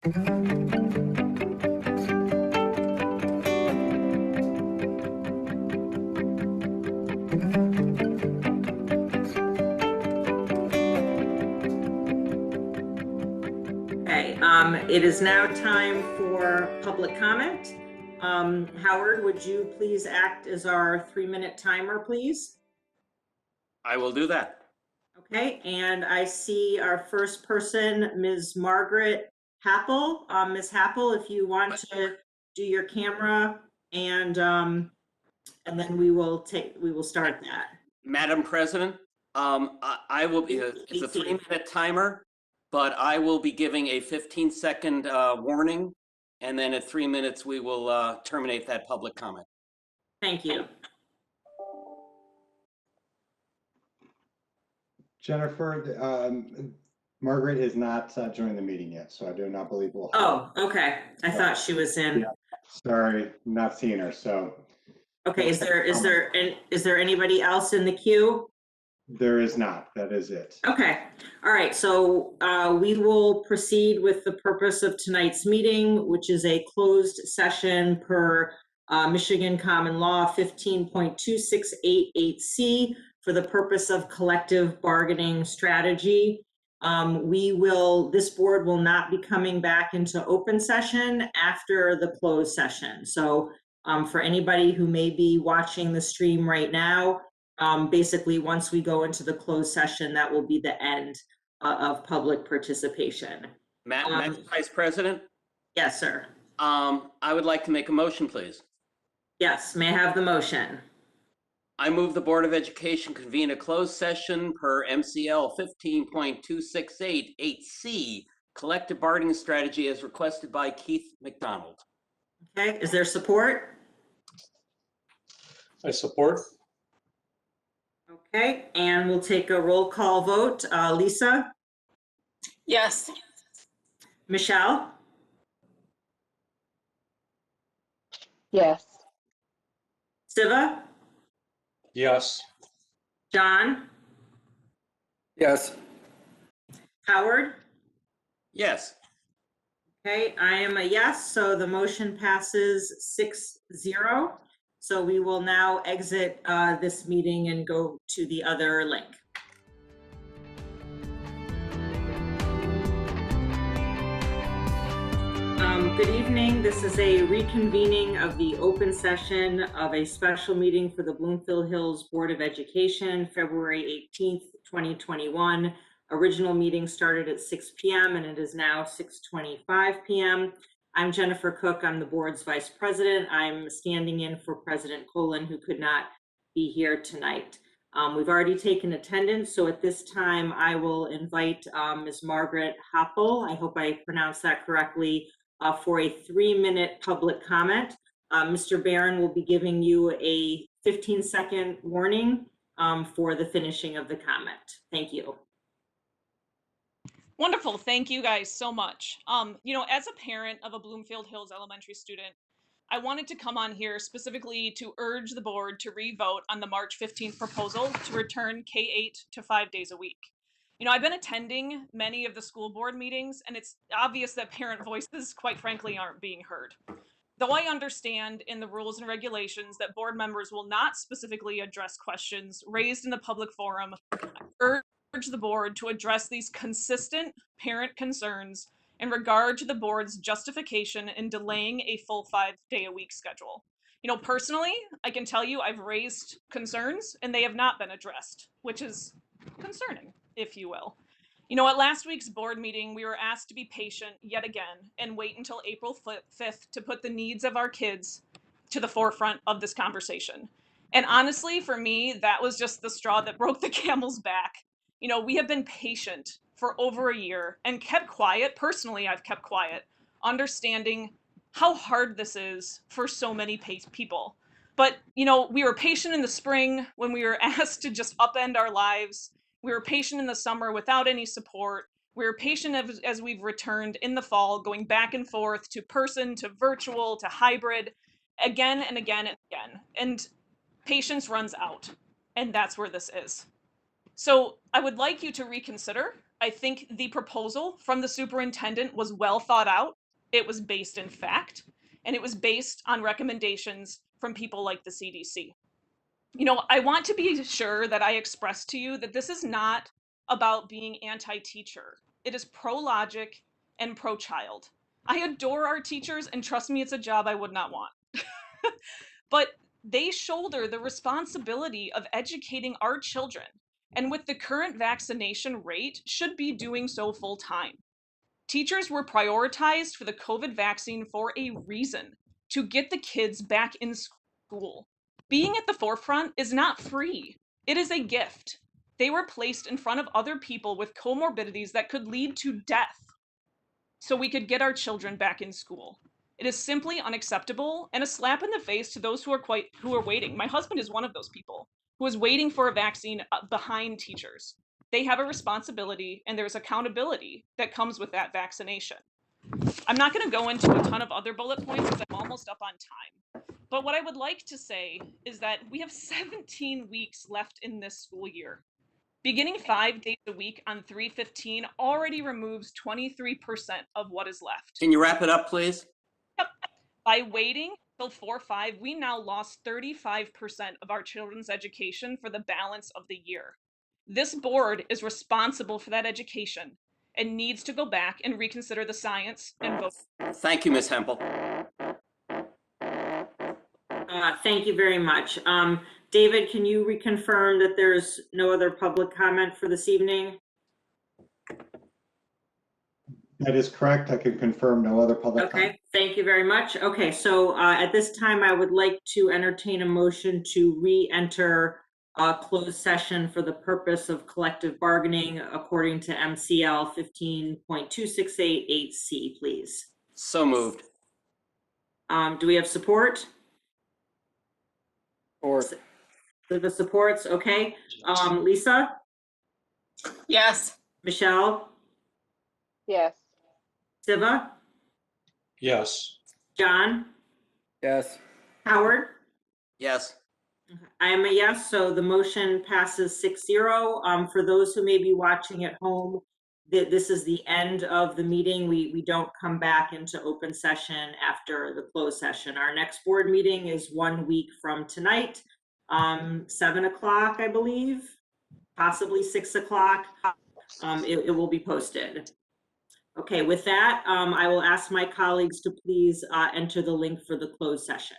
Okay, it is now time for public comment. Howard, would you please act as our 3-minute timer, please? I will do that. Okay, and I see our first person, Ms. Margaret Happel. Ms. Happel, if you want to do your camera, and then we will start that. Madam President, I will be, it's a 3-minute timer, but I will be giving a 15-second warning, and then at 3 minutes, we will terminate that public comment. Thank you. Jennifer, Margaret is not joining the meeting yet, so I do not believe we'll. Oh, okay. I thought she was in. Yeah. Sorry, not seeing her. So. Okay. Is there anybody else in the queue? There is not. That is it. Okay. All right. So we will proceed with the purpose of tonight's meeting, which is a closed session per Michigan Common Law 15.2688C for the purpose of collective bargaining strategy. This board will not be coming back into open session after the closed session. So for anybody who may be watching the stream right now, basically once we go into the closed session, that will be the end of public participation. Madam Vice President? Yes, sir. I would like to make a motion, please. Yes, may I have the motion? I move the Board of Education convene a closed session per MCL 15.2688C, collective bargaining strategy as requested by Keith McDonald. Okay, is there support? I support. Okay, and we'll take a roll call vote. Lisa? Yes. Michelle? Yes. Siva? Yes. John? Yes. Howard? Yes. Okay, I am a yes, so the motion passes 6-0. So we will now exit this meeting and go to the other link. Good evening. This is a reconvening of the open session of a special meeting for the Bloomfield Hills Board of Education, February 18th, 2021. Original meeting started at 6 p.m. and it is now 6:25 p.m. I'm Jennifer Cook. I'm the board's vice president. I'm standing in for President Colin, who could not be here tonight. We've already taken attendance, so at this time I will invite Ms. Margaret Happel, I hope I pronounced that correctly, for a 3-minute public comment. Mr. Barron will be giving you a 15-second warning for the finishing of the comment. Thank you. Wonderful. Thank you guys so much. As a parent of a Bloomfield Hills elementary student, I wanted to come on here specifically to urge the board to re-vote on the March 15th proposal to return K-8 to 5 days a week. I've been attending many of the school board meetings, and it's obvious that parent voices, quite frankly, aren't being heard. Though I understand in the rules and regulations that board members will not specifically address questions raised in the public forum, I urge the board to address these consistent parent concerns in regard to the board's justification in delaying a full 5-day-a-week schedule. Personally, I can tell you I've raised concerns and they have not been addressed, which is concerning, if you will. At last week's board meeting, we were asked to be patient yet again and wait until April 5th to put the needs of our kids to the forefront of this conversation. And honestly, for me, that was just the straw that broke the camel's back. We have been patient for over a year and kept quiet. Personally, I've kept quiet, understanding how hard this is for so many people. But, we were patient in the spring when we were asked to just upend our lives. We were patient in the summer without any support. We were patient as we've returned in the fall, going back and forth to person, to virtual, to hybrid, again and again and again. And patience runs out. And that's where this is. So I would like you to reconsider I think the proposal from the superintendent was well thought out. It was based in fact, and it was based on recommendations from people like the CDC. You know, I want to be sure that I express to you that this is not about being anti-teacher. It is pro-logic and pro-child. I adore our teachers, and trust me, it's a job I would not want. But they shoulder the responsibility of educating our children, and with the current vaccination rate, should be doing so full time. Teachers were prioritized for the COVID vaccine for a reason, to get the kids back in school. Being at the forefront is not free, it is a gift. They were placed in front of other people with comorbidities that could lead to death so we could get our children back in school. It is simply unacceptable and a slap in the face to those who are waiting. My husband is one of those people who is waiting for a vaccine behind teachers. They have a responsibility and there's accountability that comes with that vaccination. I'm not going to go into a ton of other bullet points because I'm almost up on time. But what I would like to say is that we have 17 weeks left in this school year. Beginning 5 days a week on 3/15 already removes 23% of what is left. Can you wrap it up, please? By waiting till 4/5, we now lost 35% of our children's education for the balance of the year. This board is responsible for that education and needs to go back and reconsider the science and vote. Thank you, Ms. Hempel. Thank you very much. David, can you reconfirm that there's no other public comment for this evening? That is correct. I can confirm no other public comment. Okay, thank you very much. Okay, so at this time, I would like to entertain a motion to re-enter closed session for the purpose of collective bargaining according to MCL 15.2688C, please. So moved. Do we have support? Or The supports, okay. Lisa, Yes. Michelle, Yes. Siva, yes. John, Yes. Howard? Yes. I am a yes, so the motion passes 6-0. For those who may be watching at home, this is the end of the meeting. We don't come back into open session after the closed session. Our next board meeting is 1 week from tonight, 7 o'clock, I believe, possibly 6 o'clock. It will be posted. Okay, with that, I will ask my colleagues to please enter the link for the closed session.